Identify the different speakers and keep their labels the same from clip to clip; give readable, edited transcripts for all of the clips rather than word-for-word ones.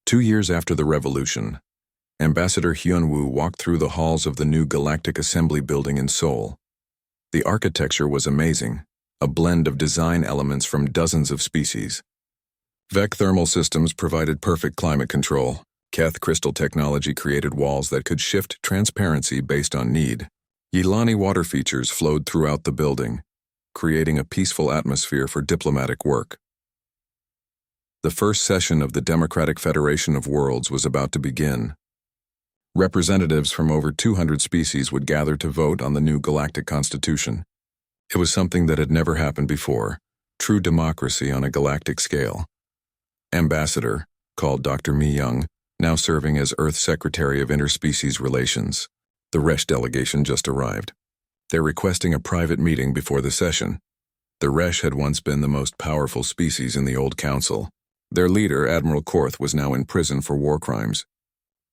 Speaker 1: 2 years after the revolution, Ambassador Hyunwoo walked through the halls of the new Galactic Assembly building in Seoul. The architecture was amazing, a blend of design elements from dozens of species. VEC thermal systems provided perfect climate control. Keth crystal technology created walls that could shift transparency based on need. Yilani water features flowed throughout the building, creating a peaceful atmosphere for diplomatic work. The first session of the Democratic Federation of Worlds was about to begin. Representatives from over 200 species would gather to vote on the new galactic constitution. It was something that had never happened before, true democracy on a galactic scale. Ambassador, called Dr. Mi Young, now serving as Earth Secretary of Interspecies Relations. The Resh delegation just arrived. They're requesting a private meeting before the session. The Resh had once been the most powerful species in the old council. Their leader, Admiral Korth, was now in prison for war crimes.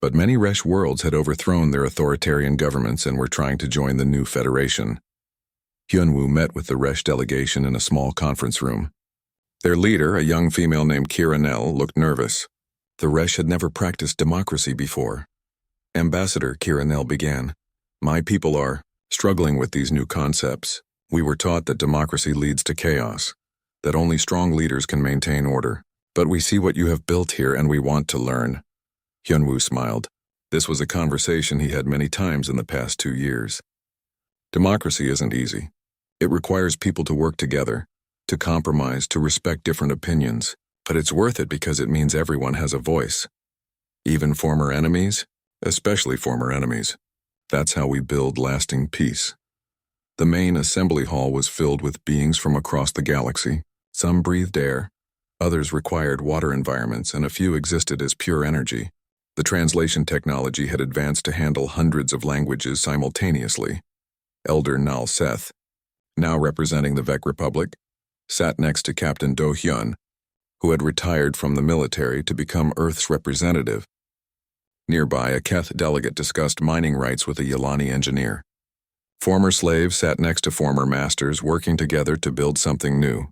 Speaker 1: But many Resh worlds had overthrown their authoritarian governments and were trying to join the new federation. Hyunwoo met with the Resh delegation in a small conference room. Their leader, a young female named Kira Nell, looked nervous. The Resh had never practiced democracy before. Ambassador Kira Nell began, "My people are struggling with these new concepts. We were taught that democracy leads to chaos, that only strong leaders can maintain order. But we see what you have built here and we want to learn." Hyunwoo smiled. This was a conversation he had many times in the past 2 years. Democracy isn't easy. It requires people to work together, to compromise, to respect different opinions. But it's worth it because it means everyone has a voice. Even former enemies, especially former enemies. That's how we build lasting peace. The main assembly hall was filled with beings from across the galaxy. Some breathed air, others required water environments, and a few existed as pure energy. The translation technology had advanced to handle hundreds of languages simultaneously. Elder Nal Seth, now representing the Vec Republic, sat next to Captain Do Hyun, who had retired from the military to become Earth's representative. Nearby, a Keth delegate discussed mining rights with a Yilani engineer. Former slaves sat next to former masters, working together to build something new.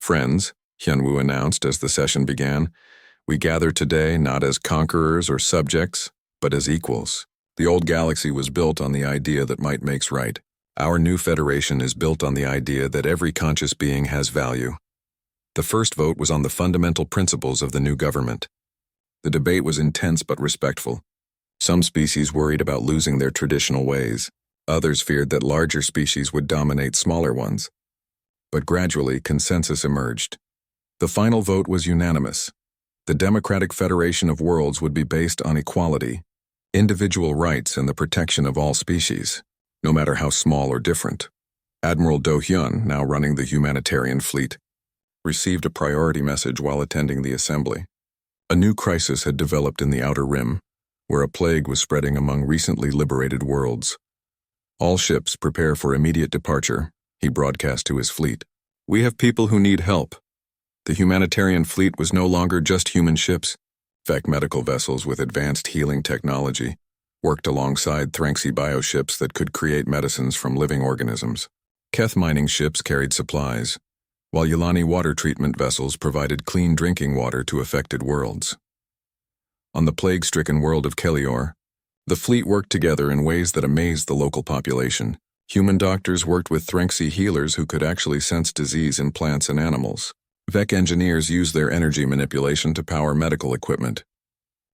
Speaker 1: "Friends," Hyunwoo announced as the session began, "we gather today not as conquerors or subjects, but as equals. The old galaxy was built on the idea that might makes right. Our new federation is built on the idea that every conscious being has value." The first vote was on the fundamental principles of the new government. The debate was intense but respectful. Some species worried about losing their traditional ways. Others feared that larger species would dominate smaller ones. But gradually, consensus emerged. The final vote was unanimous. The Democratic Federation of Worlds would be based on equality, individual rights, and the protection of all species, no matter how small or different. Admiral Do Hyun, now running the humanitarian fleet, received a priority message while attending the assembly. A new crisis had developed in the Outer Rim, where a plague was spreading among recently liberated worlds. "All ships prepare for immediate departure," he broadcast to his fleet. "We have people who need help." The humanitarian fleet was no longer just human ships. Vec medical vessels with advanced healing technology worked alongside Thranxi bioships that could create medicines from living organisms. Keth mining ships carried supplies, while Yilani water treatment vessels provided clean drinking water to affected worlds. On the plague-stricken world of Kelior, the fleet worked together in ways that amazed the local population. Human doctors worked with Thranxi healers who could actually sense disease in plants and animals. Vec engineers used their energy manipulation to power medical equipment.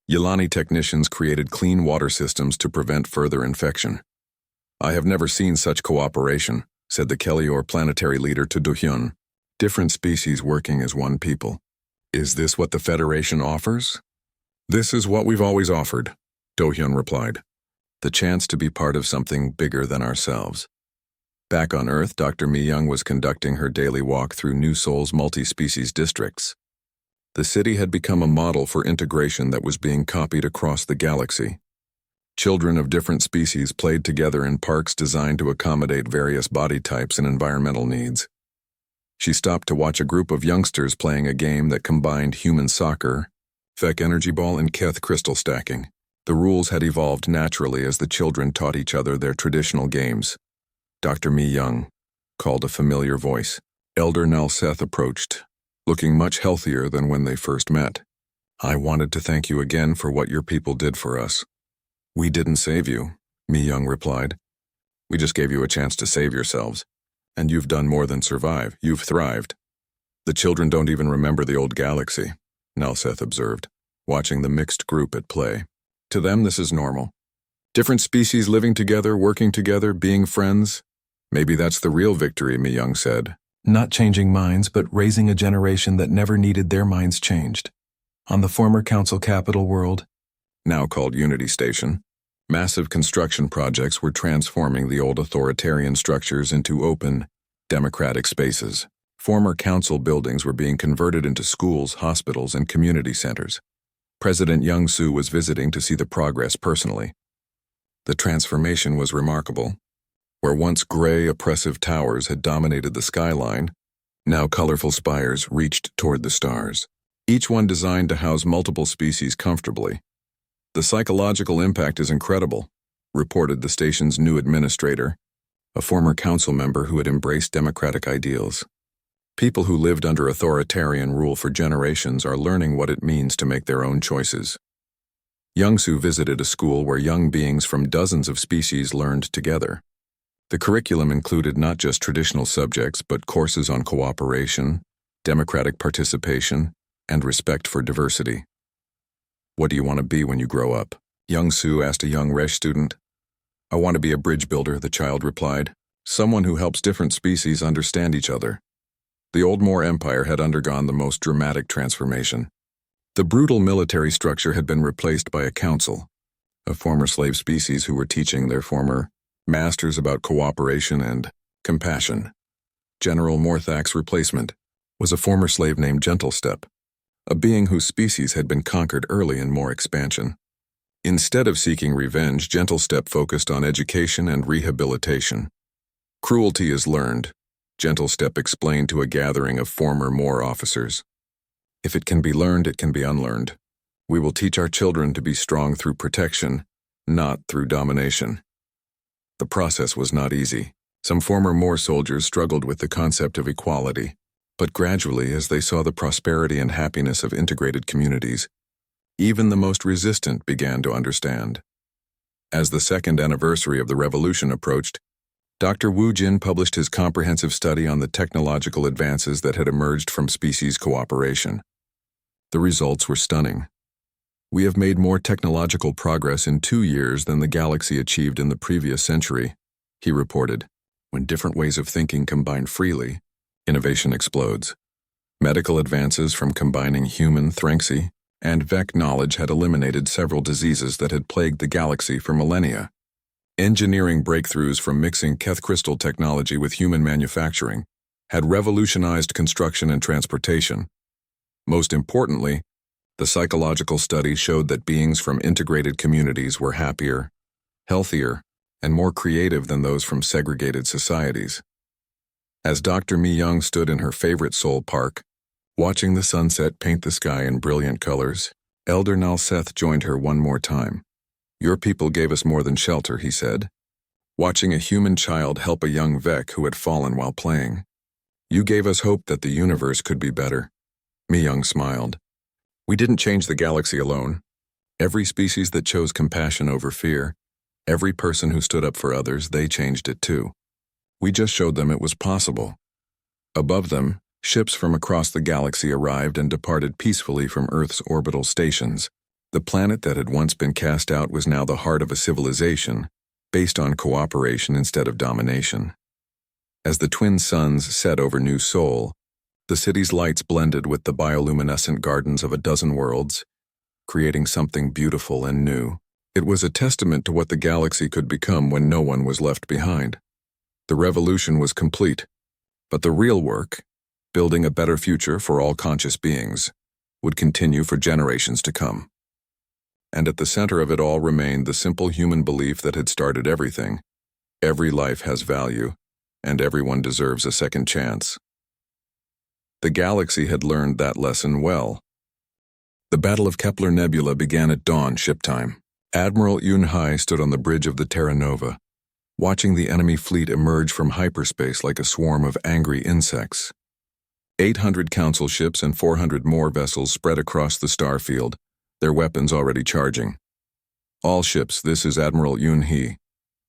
Speaker 1: Yilani technicians created clean water systems to prevent further infection. "I have never seen such cooperation," said the Kelior planetary leader to Do Hyun. "Different species working as one people. Is this what the Federation offers?" "This is what we've always offered," Do Hyun replied. "The chance to be part of something bigger than ourselves." Back on Earth, Dr. Mi Young was conducting her daily walk through New Seoul's multi-species districts. The city had become a model for integration that was being copied across the galaxy. Children of different species played together in parks designed to accommodate various body types and environmental needs. She stopped to watch a group of youngsters playing a game that combined human soccer, Vec energy ball, and Keth crystal stacking. The rules had evolved naturally as the children taught each other their traditional games. Dr. Mi Young called a familiar voice. Elder Nal Seth approached, looking much healthier than when they first met. I wanted to thank you again for what your people did for us. We didn't save you, Mi Young replied. We just gave you a chance to save yourselves. And you've done more than survive. You've thrived. The children don't even remember the old galaxy, Nalseth observed, watching the mixed group at play. To them, this is normal. Different species living together, working together, being friends. Maybe that's the real victory, Mi Young said. Not changing minds, but raising a generation that never needed their minds changed. On the former Council capital world, now called Unity Station, massive construction projects were transforming the old authoritarian structures into open, democratic spaces. Former council buildings were being converted into schools, hospitals, and community centers. President Young-Soo was visiting to see the progress personally. The transformation was remarkable. Where once gray, oppressive towers had dominated the skyline, now colorful spires reached toward the stars. Each one designed to house multiple species comfortably. The psychological impact is incredible, reported the station's new administrator, a former council member who had embraced democratic ideals. People who lived under authoritarian rule for generations are learning what it means to make their own choices. Young-Soo visited a school where young beings from dozens of species learned together. The curriculum included not just traditional subjects, but courses on cooperation, democratic participation, and respect for diversity. What do you want to be when you grow up? Young-Soo asked a young Resh student. I want to be a bridge builder, the child replied. Someone who helps different species understand each other. The Old Moor Empire had undergone the most dramatic transformation. The brutal military structure had been replaced by a council, of former slave species who were teaching their former masters about cooperation and compassion. General Morthak's replacement was a former slave named Gentlestep, a being whose species had been conquered early in Moor expansion. Instead of seeking revenge, Gentlestep focused on education and rehabilitation. Cruelty is learned, Gentlestep explained to a gathering of former Moor officers. If it can be learned, it can be unlearned. We will teach our children to be strong through protection, not through domination. The process was not easy. Some former Moor soldiers struggled with the concept of equality. But gradually, as they saw the prosperity and happiness of integrated communities, even the most resistant began to understand. As the second anniversary of the revolution approached, Dr. Wu Jin published his comprehensive study on the technological advances that had emerged from species cooperation. The results were stunning. We have made more technological progress in 2 years than the galaxy achieved in the previous century, he reported. When different ways of thinking combine freely, innovation explodes. Medical advances from combining human Threnxi and Vec knowledge had eliminated several diseases that had plagued the galaxy for millennia. Engineering breakthroughs from mixing Keth crystal technology with human manufacturing had revolutionized construction and transportation. Most importantly, the psychological study showed that beings from integrated communities were happier, healthier, and more creative than those from segregated societies. As Dr. Mi Young stood in her favorite Seoul park, watching the sunset paint the sky in brilliant colors, Elder Nalseth joined her one more time. Your people gave us more than shelter, he said. Watching a human child help a young Vec who had fallen while playing. You gave us hope that the universe could be better. Mi Young smiled. We didn't change the galaxy alone. Every species that chose compassion over fear, every person who stood up for others, they changed it too. We just showed them it was possible. Above them, ships from across the galaxy arrived and departed peacefully from Earth's orbital stations. The planet that had once been cast out was now the heart of a civilization, based on cooperation instead of domination. As the twin suns set over New Seoul, the city's lights blended with the bioluminescent gardens of a dozen worlds, creating something beautiful and new. It was a testament to what the galaxy could become when no one was left behind. The revolution was complete, but the real work, building a better future for all conscious beings, would continue for generations to come. And at the center of it all remained the simple human belief that had started everything. Every life has value, and everyone deserves a second chance. The galaxy had learned that lesson well. The Battle of Kepler Nebula began at dawn ship time. Admiral Yun-hai stood on the bridge of the Terra Nova, watching the enemy fleet emerge from hyperspace like a swarm of angry insects. 800 council ships and 400 more vessels spread across the star field, their weapons already charging. All ships, this is Admiral Yun-hee.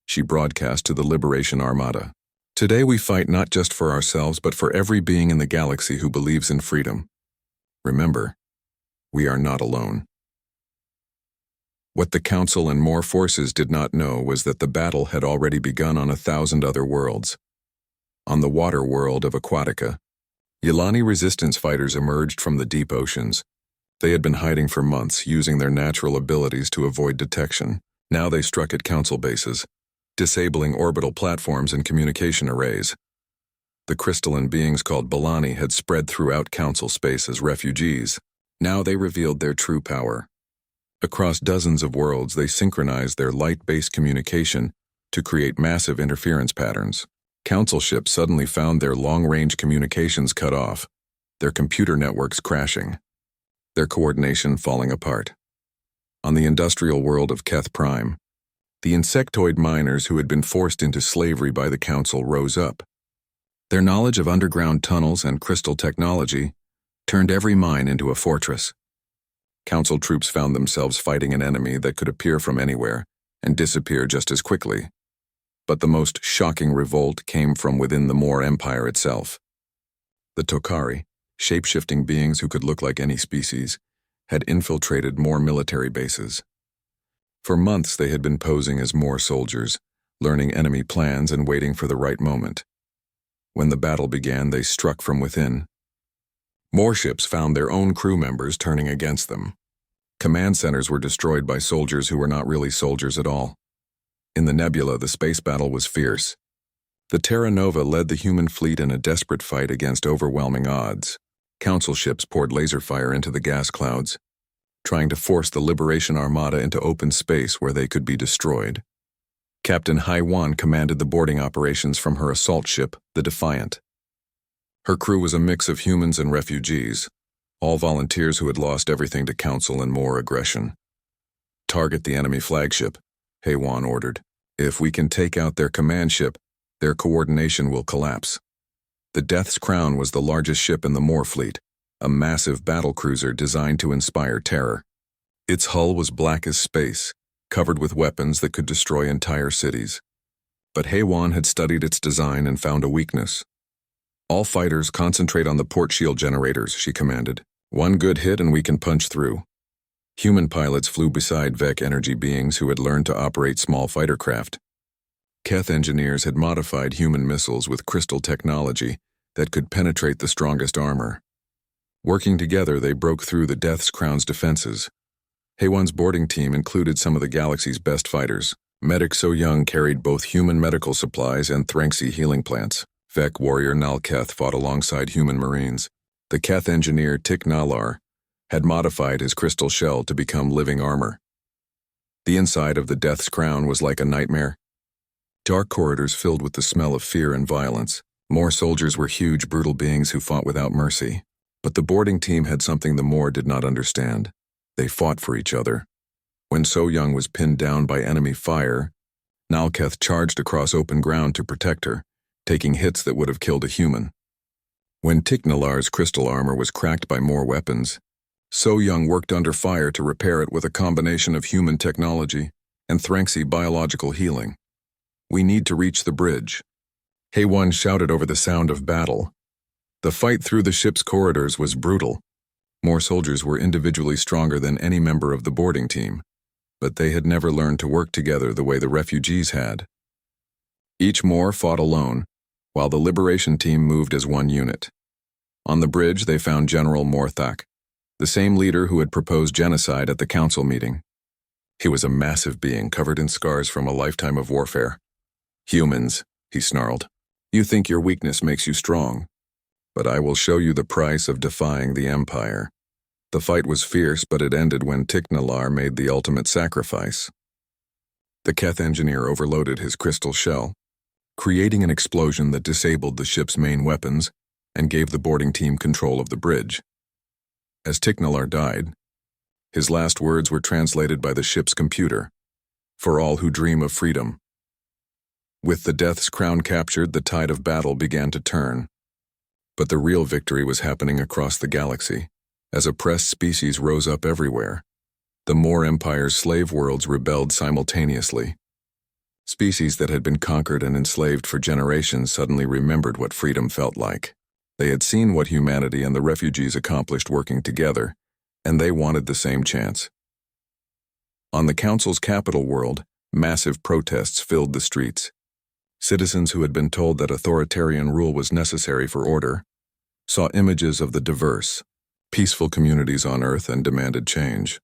Speaker 1: She broadcast to the Liberation Armada. Today we fight not just for ourselves but for every being in the galaxy who believes in freedom. Remember, we are not alone. What the Council and more forces did not know was that the battle had already begun on 1,000 other worlds. On the water world of Aquatica, Yilani resistance fighters emerged from the deep oceans. They had been hiding for months, using their natural abilities to avoid detection. Now they struck at Council bases, disabling orbital platforms and communication arrays. The crystalline beings called Balani had spread throughout Council space as refugees. Now they revealed their true power. Across dozens of worlds, they synchronized their light-based communication to create massive interference patterns. Council ships suddenly found their long-range communications cut off, their computer networks crashing, their coordination falling apart. On the industrial world of Keth Prime, the insectoid miners who had been forced into slavery by the Council rose up. Their knowledge of underground tunnels and crystal technology turned every mine into a fortress. Council troops found themselves fighting an enemy that could appear from anywhere and disappear just as quickly. But the most shocking revolt came from within the Moor Empire itself. The Tokari, shape-shifting beings who could look like any species, had infiltrated Moor military bases. For months they had been posing as Moor soldiers, learning enemy plans and waiting for the right moment. When the battle began, they struck from within. Moor ships found their own crew members turning against them. Command centers were destroyed by soldiers who were not really soldiers at all. In the nebula, the space battle was fierce. The Terra Nova led the human fleet in a desperate fight against overwhelming odds. Council ships poured laser fire into the gas clouds, trying to force the Liberation Armada into open space where they could be destroyed. Captain Haiwan commanded the boarding operations from her assault ship, the Defiant. Her crew was a mix of humans and refugees, all volunteers who had lost everything to Council and Moor aggression. "Target the enemy flagship," Haiwan ordered. "If we can take out their command ship, their coordination will collapse." The Death's Crown was the largest ship in the Moor fleet, a massive battlecruiser designed to inspire terror. Its hull was black as space, covered with weapons that could destroy entire cities. But Haiwan had studied its design and found a weakness. "All fighters concentrate on the port shield generators," she commanded. "One good hit and we can punch through." Human pilots flew beside Vec energy beings who had learned to operate small fighter craft. Keth engineers had modified human missiles with crystal technology that could penetrate the strongest armor. Working together, they broke through the Death's Crown's defenses. Haiwan's boarding team included some of the galaxy's best fighters. Medic So Young carried both human medical supplies and Thranxi healing plants. Vec warrior Nal Keth fought alongside human marines. The Keth engineer Tik Nalar had modified his crystal shell to become living armor. The inside of the Death's Crown was like a nightmare. Dark corridors filled with the smell of fear and violence. Moor soldiers were huge, brutal beings who fought without mercy. But the boarding team had something the Moor did not understand. They fought for each other. When So Young was pinned down by enemy fire, Nalketh charged across open ground to protect her, taking hits that would have killed a human. When Tiknalar's crystal armor was cracked by Moor weapons, So Young worked under fire to repair it with a combination of human technology and Thranxi biological healing. "We need to reach the bridge," Haiwan shouted over the sound of battle. The fight through the ship's corridors was brutal. Moor soldiers were individually stronger than any member of the boarding team, but they had never learned to work together the way the refugees had. Each Moor fought alone, while the Liberation team moved as one unit. On the bridge, they found General Morthak, the same leader who had proposed genocide at the council meeting. He was a massive being covered in scars from a lifetime of warfare. "Humans," he snarled, "you think your weakness makes you strong, but I will show you the price of defying the Empire." The fight was fierce, but it ended when Tiknalar made the ultimate sacrifice. The Keth engineer overloaded his crystal shell, creating an explosion that disabled the ship's main weapons and gave the boarding team control of the bridge. As Tiknalar died, his last words were translated by the ship's computer: "For all who dream of freedom." With the Death's Crown captured, the tide of battle began to turn. But the real victory was happening across the galaxy, as oppressed species rose up everywhere. The Moor Empire's slave worlds rebelled simultaneously. Species that had been conquered and enslaved for generations suddenly remembered what freedom felt like. They had seen what humanity and the refugees accomplished working together, and they wanted the same chance. On the Council's capital world, massive protests filled the streets. Citizens who had been told that authoritarian rule was necessary for order saw images of the diverse, peaceful communities on Earth and demanded change.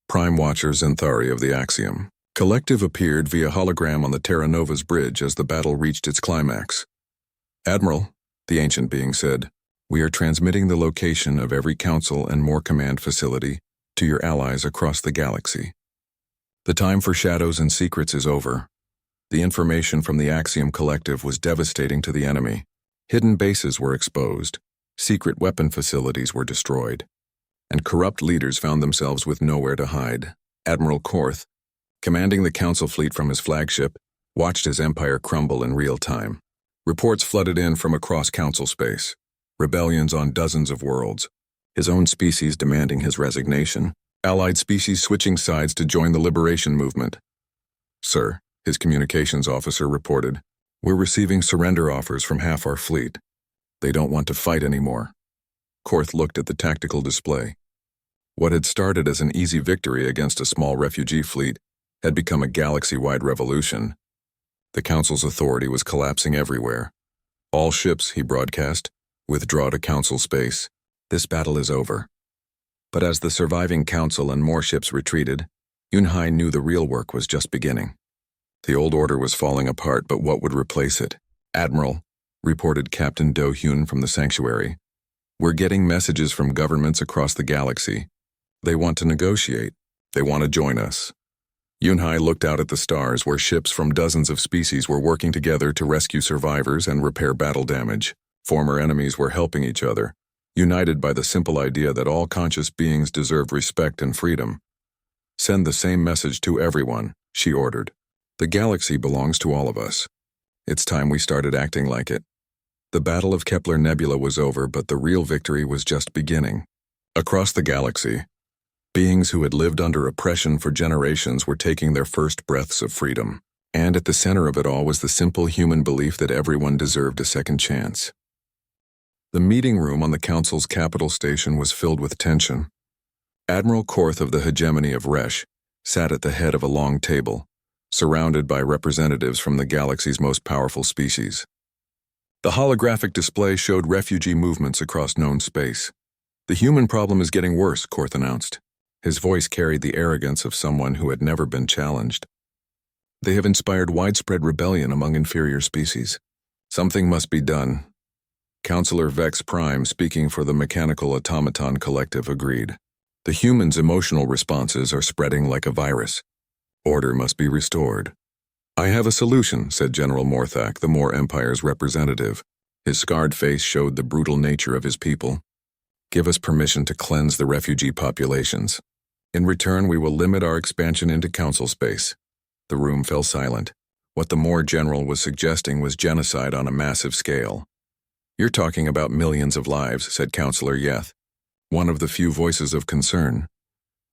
Speaker 1: Prime Watchers and Thari of the Axiom Collective appeared via hologram on the Terra Nova's bridge as the battle reached its climax. "Admiral," the ancient being said, "we are transmitting the location of every council and more command facility to your allies across the galaxy. The time for shadows and secrets is over." The information from the Axiom Collective was devastating to the enemy. Hidden bases were exposed, secret weapon facilities were destroyed, and corrupt leaders found themselves with nowhere to hide. Admiral Korth, commanding the Council fleet from his flagship, watched his empire crumble in real time. Reports flooded in from across Council space, rebellions on dozens of worlds, his own species demanding his resignation, allied species switching sides to join the liberation movement. "Sir," his communications officer reported, "we're receiving surrender offers from half our fleet. They don't want to fight anymore." Korth looked at the tactical display. What had started as an easy victory against a small refugee fleet had become a galaxy-wide revolution. The Council's authority was collapsing everywhere. "All ships," he broadcast, "withdraw to Council space. This battle is over." But as the surviving Council and more ships retreated, Yunhai knew the real work was just beginning. The old order was falling apart, but what would replace it? "Admiral," reported Captain Do Hyun from the sanctuary, "we're getting messages from governments across the galaxy. They want to negotiate. They want to join us." Yunhai looked out at the stars where ships from dozens of species were working together to rescue survivors and repair battle damage. Former enemies were helping each other, united by the simple idea that all conscious beings deserved respect and freedom. "Send the same message to everyone," she ordered. "The galaxy belongs to all of us. It's time we started acting like it." The Battle of Kepler Nebula was over, but the real victory was just beginning. Across the galaxy, beings who had lived under oppression for generations were taking their first breaths of freedom. And at the center of it all was the simple human belief that everyone deserved a second chance. The meeting room on the Council's capital station was filled with tension. Admiral Korth of the hegemony of Resh sat at the head of a long table, surrounded by representatives from the galaxy's most powerful species. The holographic display showed refugee movements across known space. "The human problem is getting worse," Korth announced. His voice carried the arrogance of someone who had never been challenged. "They have inspired widespread rebellion among inferior species. Something must be done." Counselor Vex Prime, speaking for the Mechanical Automaton Collective, agreed. "The humans' emotional responses are spreading like a virus. Order must be restored." "I have a solution," said General Morthak, the Moor Empire's representative. His scarred face showed the brutal nature of his people. "Give us permission to cleanse the refugee populations. In return, we will limit our expansion into Council space." The room fell silent. What the Moor general was suggesting was genocide on a massive scale. "You're talking about millions of lives," said Counselor Yeth, one of the few voices of concern.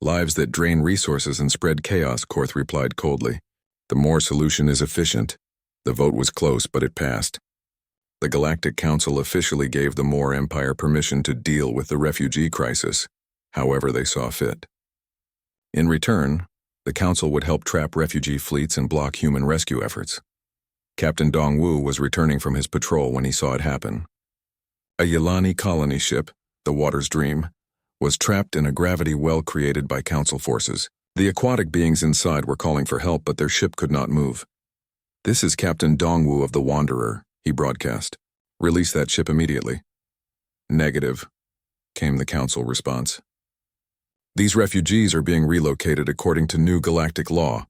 Speaker 1: "Lives that drain resources and spread chaos," Korth replied coldly. "The Moor solution is efficient." The vote was close, but it passed. The Galactic Council officially gave the Moor Empire permission to deal with the refugee crisis, however they saw fit. In return, the Council would help trap refugee fleets and block human rescue efforts. Captain Dongwu was returning from his patrol when he saw it happen. A Yilani colony ship, the Water's Dream, was trapped in a gravity well created by Council forces. The aquatic beings inside were calling for help, but their ship could not move. "This is Captain Dongwu of the Wanderer," he broadcast. "Release that ship immediately." "Negative," came the Council response. "These refugees are being relocated according to new galactic law."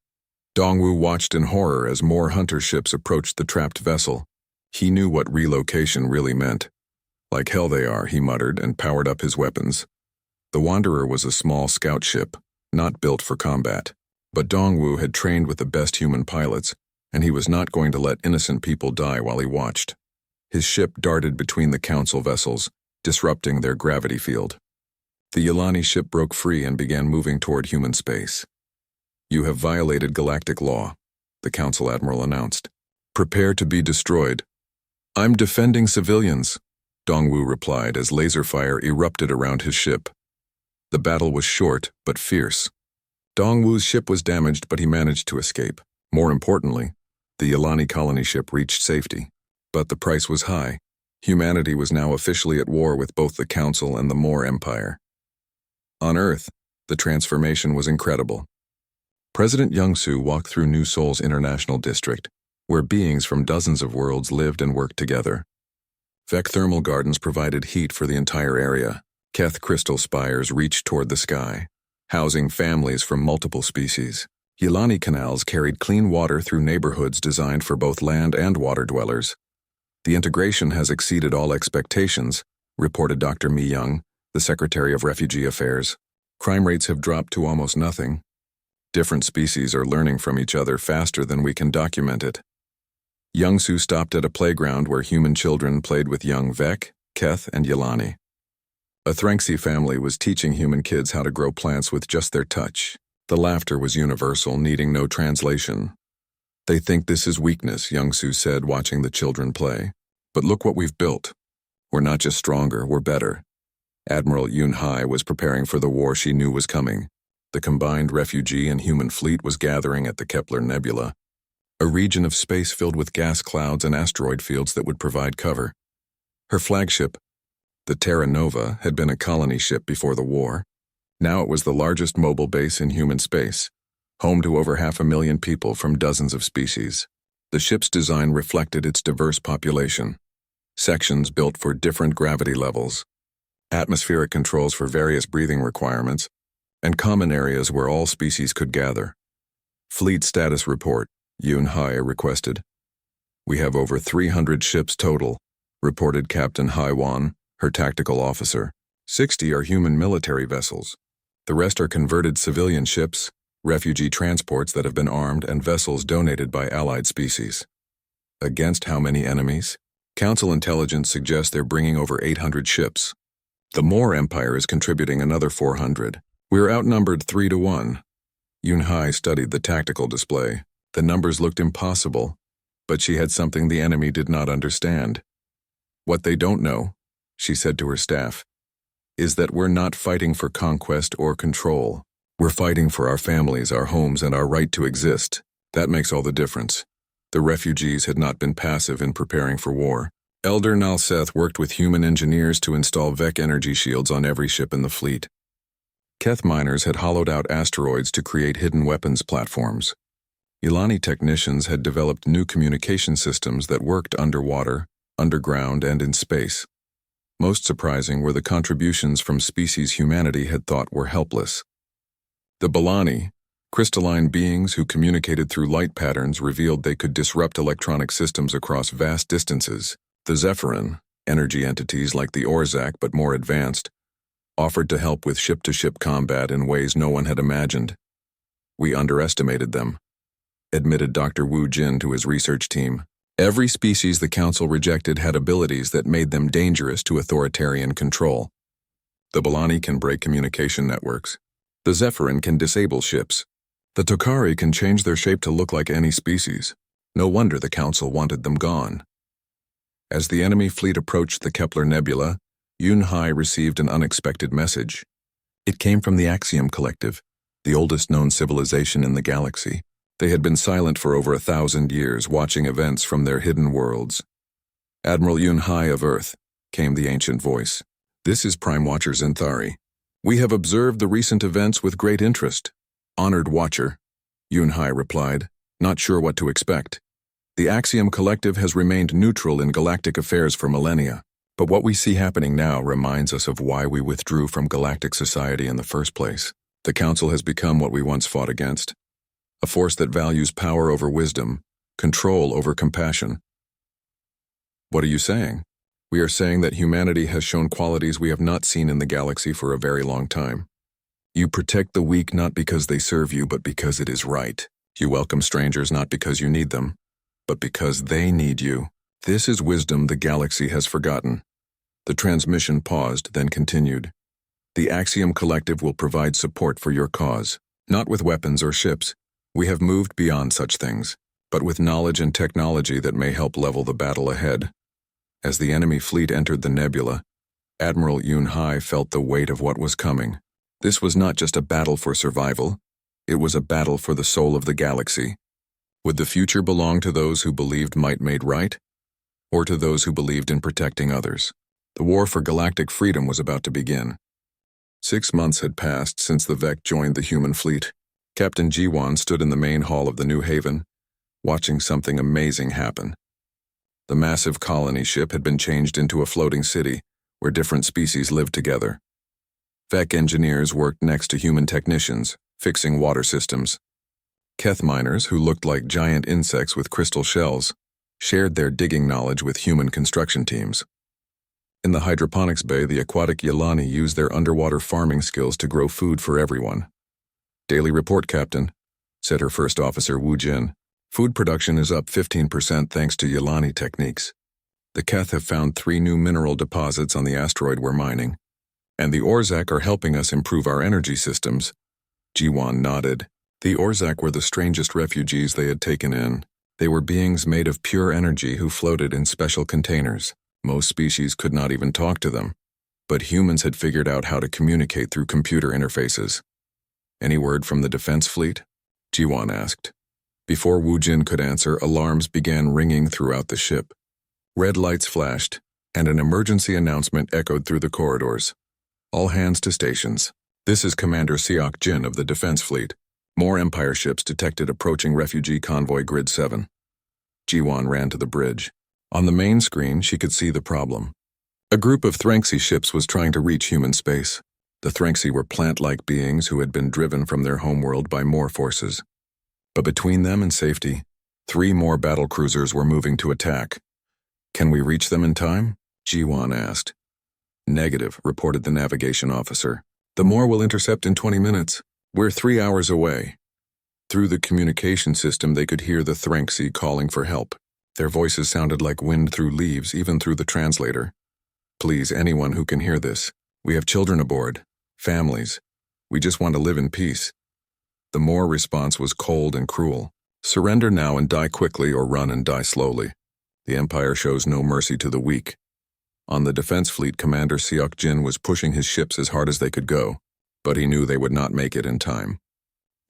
Speaker 1: Dongwu watched in horror as more hunter ships approached the trapped vessel. He knew what relocation really meant. "Like hell they are," he muttered and powered up his weapons. The Wanderer was a small scout ship, not built for combat. But Dongwu had trained with the best human pilots, and he was not going to let innocent people die while he watched. His ship darted between the Council vessels, disrupting their gravity field. The Yilani ship broke free and began moving toward human space. "You have violated galactic law," the Council Admiral announced. "Prepare to be destroyed." "I'm defending civilians," Dongwu replied as laser fire erupted around his ship. The battle was short but fierce. Dongwu's ship was damaged, but he managed to escape. More importantly, the Yilani colony ship reached safety. But the price was high. Humanity was now officially at war with both the Council and the Moor Empire. On Earth, the transformation was incredible. President Youngsu walked through New Seoul's International District, where beings from dozens of worlds lived and worked together. Vec thermal gardens provided heat for the entire area. Keth crystal spires reached toward the sky, housing families from multiple species. Yilani canals carried clean water through neighborhoods designed for both land and water dwellers. "The integration has exceeded all expectations," reported Dr. Mi Young, the Secretary of Refugee Affairs. "Crime rates have dropped to almost nothing. Different species are learning from each other faster than we can document it." Youngsu stopped at a playground where human children played with young Vec, Keth, and Yilani. A Threnxi family was teaching human kids how to grow plants with just their touch. The laughter was universal, needing no translation. "They think this is weakness," Youngsu said, watching the children play. "But look what we've built. We're not just stronger, we're better." Admiral Yunhai was preparing for the war she knew was coming. The combined refugee and human fleet was gathering at the Kepler Nebula, a region of space filled with gas clouds and asteroid fields that would provide cover. Her flagship, the Terra Nova, had been a colony ship before the war. Now it was the largest mobile base in human space, home to over 500,000 people from dozens of species. The ship's design reflected its diverse population. Sections built for different gravity levels, atmospheric controls for various breathing requirements, and common areas where all species could gather. "Fleet status report," Yunhai requested. "We have over 300 ships total," reported Captain Haiwan, her tactical officer. 60 are human military vessels. The rest are converted civilian ships, refugee transports that have been armed, and vessels donated by allied species." "Against how many enemies?" "Council intelligence suggests they're bringing over 800 ships. The Moor Empire is contributing another 400. We're outnumbered 3-1. Yunhai studied the tactical display. The numbers looked impossible, but she had something the enemy did not understand. "What they don't know," she said to her staff, "is that we're not fighting for conquest or control. We're fighting for our families, our homes, and our right to exist. That makes all the difference." The refugees had not been passive in preparing for war. Elder Nalseth worked with human engineers to install Vec energy shields on every ship in the fleet. Keth miners had hollowed out asteroids to create hidden weapons platforms. Yilani technicians had developed new communication systems that worked underwater, underground, and in space. Most surprising were the contributions from species humanity had thought were helpless. The Balani, crystalline beings who communicated through light patterns, revealed they could disrupt electronic systems across vast distances. The Zephyrin, energy entities like the Orzak but more advanced, offered to help with ship-to-ship combat in ways no one had imagined. "We underestimated them," admitted Dr. Wu Jin to his research team. "Every species the Council rejected had abilities that made them dangerous to authoritarian control. The Balani can break communication networks. The Zephyrin can disable ships. The Tokari can change their shape to look like any species. No wonder the Council wanted them gone." As the enemy fleet approached the Kepler Nebula, Yunhai received an unexpected message. It came from the Axiom Collective, the oldest known civilization in the galaxy. They had been silent for over 1,000 years, watching events from their hidden worlds. "Admiral Yunhai of Earth," came the ancient voice. "This is Prime Watcher Zinthari. We have observed the recent events with great interest." "Honored Watcher," Yunhai replied, not sure what to expect. "The Axiom Collective has remained neutral in galactic affairs for millennia. But what we see happening now reminds us of why we withdrew from galactic society in the first place. The Council has become what we once fought against. A force that values power over wisdom, control over compassion." "What are you saying?" "We are saying that humanity has shown qualities we have not seen in the galaxy for a very long time. You protect the weak not because they serve you, but because it is right. You welcome strangers not because you need them, but because they need you." This is wisdom the galaxy has forgotten. The transmission paused, then continued. The Axiom Collective will provide support for your cause. Not with weapons or ships. We have moved beyond such things, but with knowledge and technology that may help level the battle ahead. As the enemy fleet entered the nebula, Admiral Yun Hai felt the weight of what was coming. This was not just a battle for survival, it was a battle for the soul of the galaxy. Would the future belong to those who believed might made right, or to those who believed in protecting others? The war for galactic freedom was about to begin. 6 months had passed since the Vec joined the human fleet. Captain Jiwan stood in the main hall of the New Haven, watching something amazing happen. The massive colony ship had been changed into a floating city where different species lived together. Vec engineers worked next to human technicians, fixing water systems. Keth miners, who looked like giant insects with crystal shells, shared their digging knowledge with human construction teams. In the hydroponics bay, the aquatic Yelani used their underwater farming skills to grow food for everyone. "Daily report, Captain," said her first officer, Wu Jin. "Food production is up 15% thanks to Yelani techniques. The Keth have found 3 new mineral deposits on the asteroid we're mining, and the Orzak are helping us improve our energy systems." Jiwan nodded. The Orzak were the strangest refugees they had taken in. They were beings made of pure energy who floated in special containers. Most species could not even talk to them, but humans had figured out how to communicate through computer interfaces. "Any word from the defense fleet?" Jiwan asked. Before Wu Jin could answer, alarms began ringing throughout the ship. Red lights flashed, and an emergency announcement echoed through the corridors. "All hands to stations. This is Commander Seok Jin of the Defense Fleet. More Empire ships detected approaching refugee convoy Grid 7. Jiwan ran to the bridge. On the main screen, she could see the problem. A group of Threnxi ships was trying to reach human space. The Threnxi were plant-like beings who had been driven from their homeworld by more forces. But between them and safety, 3 more battle cruisers were moving to attack. "Can we reach them in time?" Jiwan asked. "Negative," reported the navigation officer. "The Moor will intercept in 20 minutes. We're 3 hours away." Through the communication system, they could hear the Threnxi calling for help. Their voices sounded like wind through leaves, even through the translator. "Please, anyone who can hear this. We have children aboard, families. We just want to live in peace." The Moor response was cold and cruel. "Surrender now and die quickly, or run and die slowly. The Empire shows no mercy to the weak." On the defense fleet, Commander Seok Jin was pushing his ships as hard as they could go, but he knew they would not make it in time.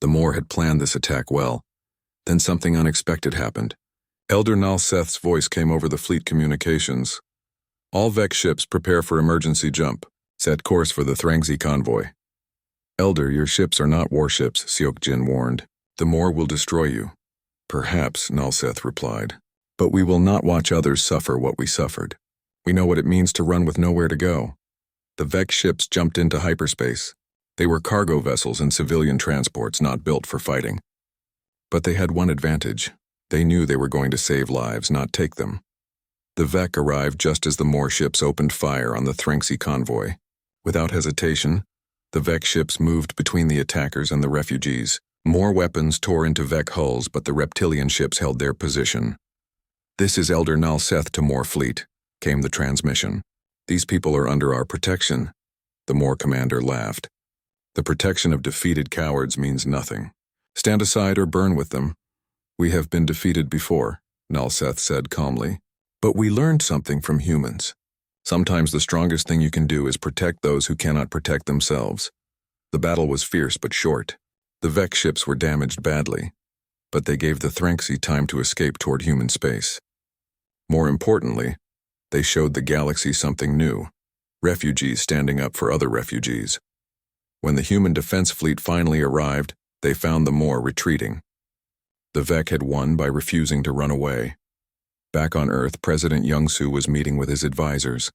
Speaker 1: The Moor had planned this attack well. Then something unexpected happened. Elder Nal Seth's voice came over the fleet communications. "All Vec ships prepare for emergency jump. Set course for the Threnxi convoy." "Elder, your ships are not warships," Seok Jin warned. "The Moor will destroy you." "Perhaps," Nal Seth replied. "But we will not watch others suffer what we suffered. We know what it means to run with nowhere to go." The Vec ships jumped into hyperspace. They were cargo vessels and civilian transports not built for fighting. But they had one advantage. They knew they were going to save lives, not take them. The Vec arrived just as the Moor ships opened fire on the Threnxi convoy. Without hesitation, the Vec ships moved between the attackers and the refugees. More weapons tore into Vec hulls, but the reptilian ships held their position. "This is Elder Nal Seth to Moor fleet," came the transmission. "These people are under our protection." The Moor commander laughed. "The protection of defeated cowards means nothing. Stand aside or burn with them." "We have been defeated before," Nal Seth said calmly. "But we learned something from humans. Sometimes the strongest thing you can do is protect those who cannot protect themselves." The battle was fierce but short. The Vec ships were damaged badly, but they gave the Threnxi time to escape toward human space. More importantly, they showed the galaxy something new: refugees standing up for other refugees. When the human defense fleet finally arrived, they found the Moor retreating. The Vec had won by refusing to run away. Back on Earth, President Youngsu was meeting with his advisors.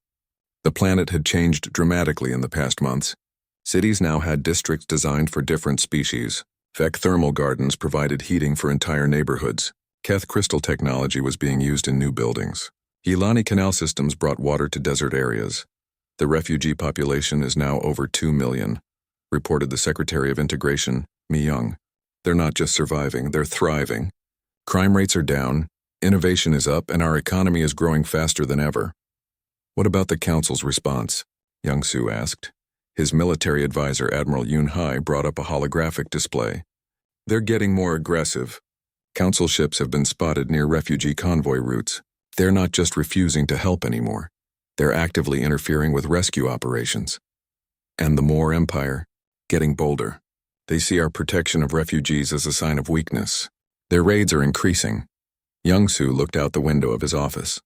Speaker 1: The planet had changed dramatically in the past months. Cities now had districts designed for different species. Vec thermal gardens provided heating for entire neighborhoods. Keth crystal technology was being used in new buildings. Yelani canal systems brought water to desert areas. The refugee population is now over 2 million, reported the Secretary of Integration, Mi Young. They're not just surviving, they're thriving. Crime rates are down, Innovation is up and our economy is growing faster than ever. What about the Council's response? Young-Soo asked. His military advisor, Admiral Yun-hai, brought up a holographic display. They're getting more aggressive. Council ships have been spotted near refugee convoy routes. They're not just refusing to help anymore. They're actively interfering with rescue operations. And the Moor Empire, getting bolder. They see our protection of refugees as a sign of weakness. Their raids are increasing. Young-Soo looked out the window of his office.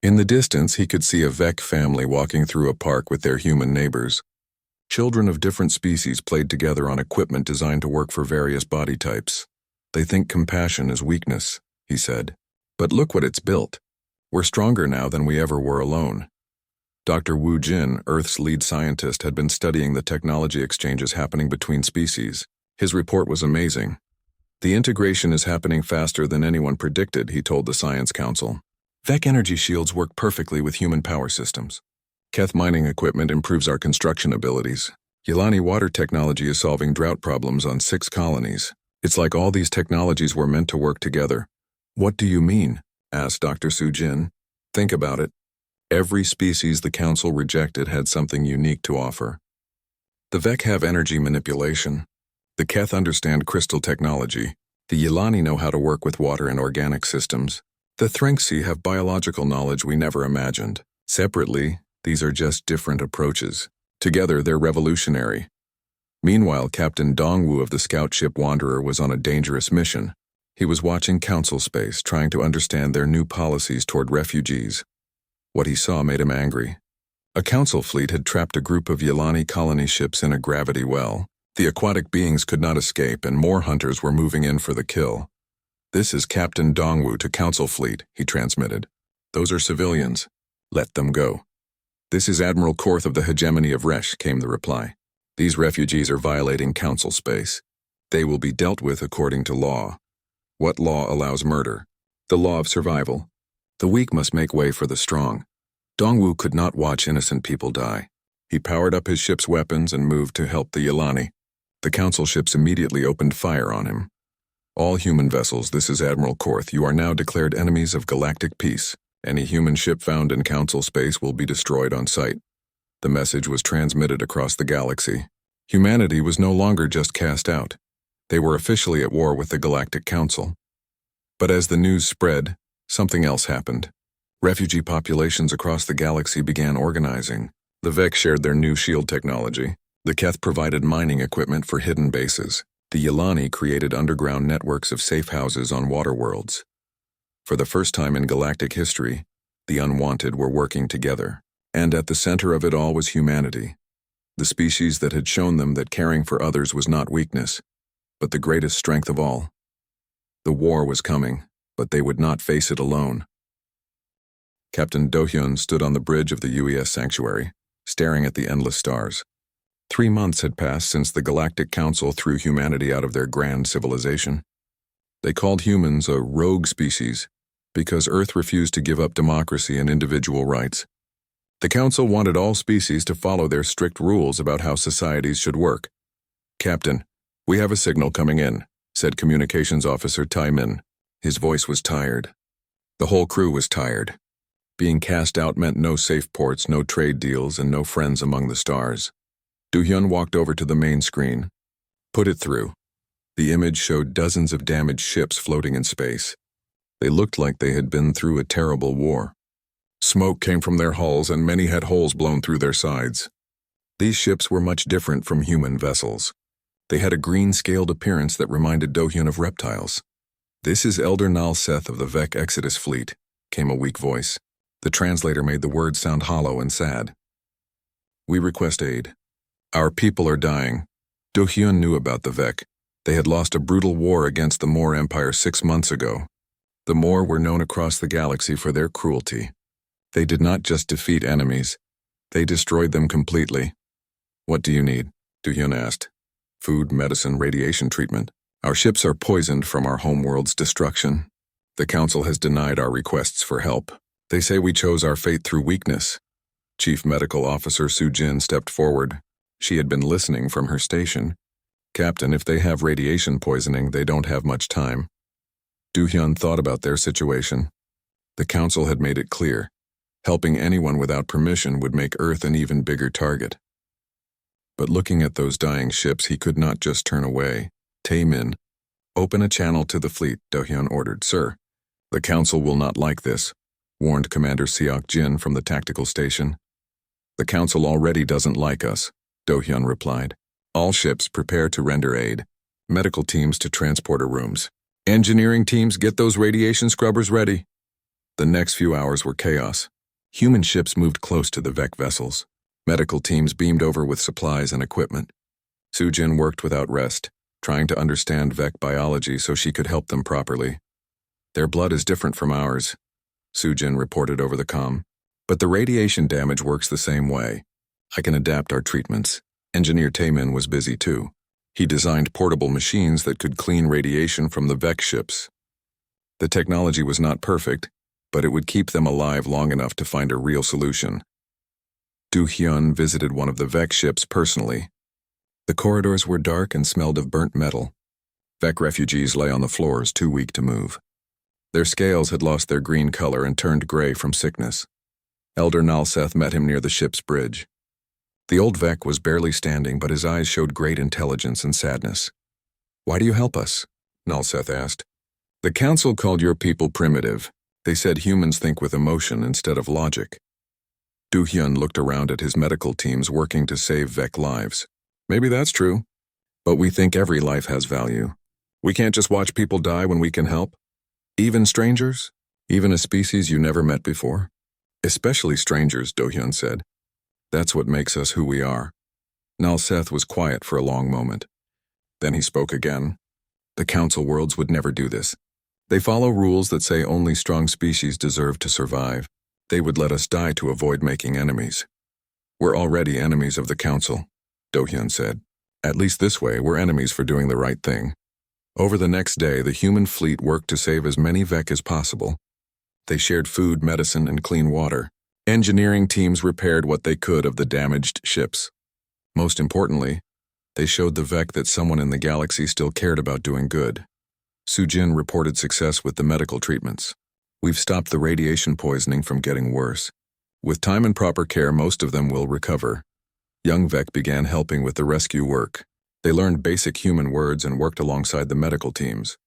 Speaker 1: In the distance, he could see a Vec family walking through a park with their human neighbors. Children of different species played together on equipment designed to work for various body types. They think compassion is weakness, he said. But look what it's built. We're stronger now than we ever were alone. Dr. Wu Jin, Earth's lead scientist, had been studying the technology exchanges happening between species. His report was amazing. The integration is happening faster than anyone predicted, he told the Science Council. Vec energy shields work perfectly with human power systems. Keth mining equipment improves our construction abilities. Yilani water technology is solving drought problems on 6 colonies. It's like all these technologies were meant to work together. What do you mean? Asked Dr. Soo-jin. Think about it. Every species the Council rejected had something unique to offer. The Vec have energy manipulation. The Keth understand crystal technology. The Yilani know how to work with water and organic systems. The Threnxi have biological knowledge we never imagined. Separately, these are just different approaches. Together, they're revolutionary. Meanwhile, Captain Dongwu of the scout ship Wanderer was on a dangerous mission. He was watching Council space, trying to understand their new policies toward refugees. What he saw made him angry. A Council fleet had trapped a group of Yilani colony ships in a gravity well. The aquatic beings could not escape, and more hunters were moving in for the kill. This is Captain Dongwu to Council fleet, he transmitted. Those are civilians. Let them go. This is Admiral Korth of the hegemony of Resh, came the reply. These refugees are violating Council space. They will be dealt with according to law. What law allows murder? The law of survival. The weak must make way for the strong. Dongwu could not watch innocent people die. He powered up his ship's weapons and moved to help the Yilani. The Council ships immediately opened fire on him. All human vessels, this is Admiral Korth. You are now declared enemies of galactic peace. Any human ship found in Council space will be destroyed on sight. The message was transmitted across the galaxy. Humanity was no longer just cast out. They were officially at war with the Galactic Council. But as the news spread, something else happened. Refugee populations across the galaxy began organizing. The Vec shared their new shield technology. The Keth provided mining equipment for hidden bases. The Yilani created underground networks of safe houses on water worlds. For the first time in galactic history, the unwanted were working together. And at the center of it all was humanity. The species that had shown them that caring for others was not weakness, but the greatest strength of all. The war was coming, but they would not face it alone. Captain Do-hyun stood on the bridge of the UES sanctuary, staring at the endless stars. 3 months had passed since the Galactic Council threw humanity out of their grand civilization. They called humans a rogue species because Earth refused to give up democracy and individual rights. The Council wanted all species to follow their strict rules about how societies should work. Captain, we have a signal coming in, said Communications Officer Tai Min. His voice was tired. The whole crew was tired. Being cast out meant no safe ports, no trade deals, and no friends among the stars. Do-hyun walked over to the main screen. Put it through. The image showed dozens of damaged ships floating in space. They looked like they had been through a terrible war. Smoke came from their hulls and many had holes blown through their sides. These ships were much different from human vessels. They had a green-scaled appearance that reminded Do-hyun of reptiles. This is Elder Nal-Seth of the Vec Exodus fleet, came a weak voice. The translator made the words sound hollow and sad. We request aid. Our people are dying. Do-hyun knew about the Vec. They had lost a brutal war against the Moor Empire 6 months ago. The Moor were known across the galaxy for their cruelty. They did not just defeat enemies. They destroyed them completely. What do you need? Do-hyun asked. Food, medicine, radiation treatment. Our ships are poisoned from our homeworld's destruction. The Council has denied our requests for help. They say we chose our fate through weakness. Chief Medical Officer Soo-jin stepped forward. She had been listening from her station. Captain, if they have radiation poisoning, they don't have much time. Do-hyun thought about their situation. The Council had made it clear. Helping anyone without permission would make Earth an even bigger target. But looking at those dying ships, he could not just turn away. Tae-min, open a channel to the fleet, Do-hyun ordered. Sir, the Council will not like this, warned Commander Seok-jin from the tactical station. The Council already doesn't like us, Do-hyun replied. All ships prepare to render aid. Medical teams to transporter rooms. Engineering teams get those radiation scrubbers ready. The next few hours were chaos. Human ships moved close to the Vec vessels. Medical teams beamed over with supplies and equipment. Soo-jin worked without rest, trying to understand Vec biology so she could help them properly. Their blood is different from ours, Soo-jin reported over the comm. But the radiation damage works the same way. I can adapt our treatments. Engineer Tae-min was busy too. He designed portable machines that could clean radiation from the Vec ships. The technology was not perfect, but it would keep them alive long enough to find a real solution. Do-hyun visited one of the Vec ships personally. The corridors were dark and smelled of burnt metal. Vec refugees lay on the floors, too weak to move. Their scales had lost their green color and turned gray from sickness. Elder Nalseth met him near the ship's bridge. The old Vec was barely standing, but his eyes showed great intelligence and sadness. Why do you help us? Nalseth asked. The Council called your people primitive. They said humans think with emotion instead of logic. Do-hyun looked around at his medical teams working to save Vec lives. Maybe that's true, but we think every life has value. We can't just watch people die when we can help. Even strangers? Even a species you never met before? Especially strangers, Do-hyun said. That's what makes us who we are. Nalseth was quiet for a long moment. Then he spoke again. The Council worlds would never do this. They follow rules that say only strong species deserve to survive. They would let us die to avoid making enemies. We're already enemies of the Council, Do-hyun said. At least this way, we're enemies for doing the right thing. Over the next day, the human fleet worked to save as many Vec as possible. They shared food, medicine, and clean water. Engineering teams repaired what they could of the damaged ships. Most importantly, they showed the Vec that someone in the galaxy still cared about doing good. Soo-jin reported success with the medical treatments. We've stopped the radiation poisoning from getting worse. With time and proper care, most of them will recover. Young Vec began helping with the rescue work. They learned basic human words and worked alongside the medical teams.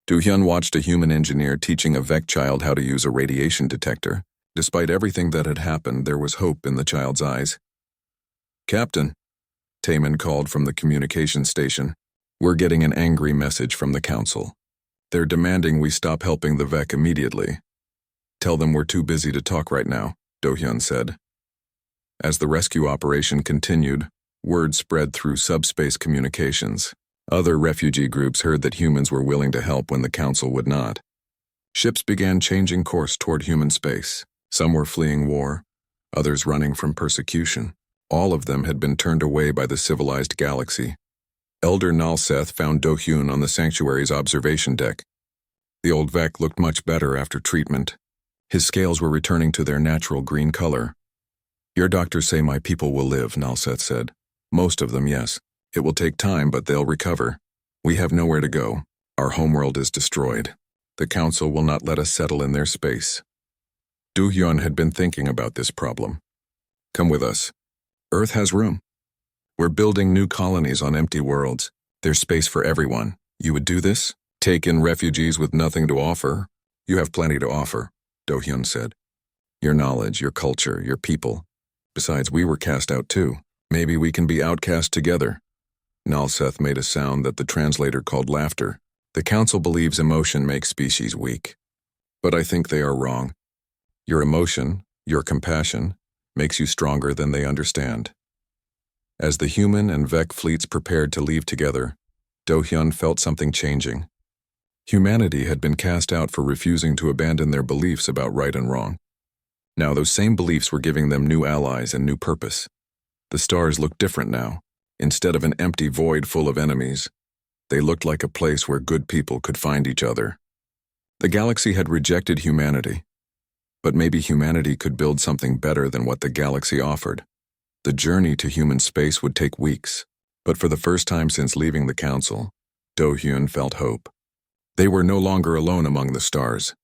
Speaker 1: Do-hyun watched a human engineer teaching a Vec child how to use a radiation detector. Despite everything that had happened, there was hope in the child's eyes. Captain, Tae-min called from the communication station. We're getting an angry message from the Council. They're demanding we stop helping the Vec immediately. Tell them we're too busy to talk right now, Do-hyun said. As the rescue operation continued, word spread through subspace communications. Other refugee groups heard that humans were willing to help when the Council would not. Ships began changing course toward human space. Some were fleeing war, others running from persecution. All of them had been turned away by the civilized galaxy. Elder Nalseth found Do-hyun on the sanctuary's observation deck. The old Vec looked much better after treatment. His scales were returning to their natural green color. Your doctors say my people will live, Nalseth said. Most of them, yes. It will take time, but they'll recover. We have nowhere to go. Our homeworld is destroyed. The Council will not let us settle in their space. Do-hyun had been thinking about this problem. Come with us. Earth has room. We're building new colonies on empty worlds. There's space for everyone. You would do this? Take in refugees with nothing to offer? You have plenty to offer, Do-hyun said. Your knowledge, your culture, your people. Besides, we were cast out too. Maybe we can be outcast together. Nalseth made a sound that the translator called laughter. The Council believes emotion makes species weak. But I think they are wrong. Your emotion, your compassion, makes you stronger than they understand. As the human and Vec fleets prepared to leave together, Do-hyun felt something changing. Humanity had been cast out for refusing to abandon their beliefs about right and wrong. Now those same beliefs were giving them new allies and new purpose. The stars looked different now. Instead of an empty void full of enemies, they looked like a place where good people could find each other. The galaxy had rejected humanity, but maybe humanity could build something better than what the galaxy offered. The journey to human space would take weeks, but for the first time since leaving the Council, Do-hyun felt hope. They were no longer alone among the stars.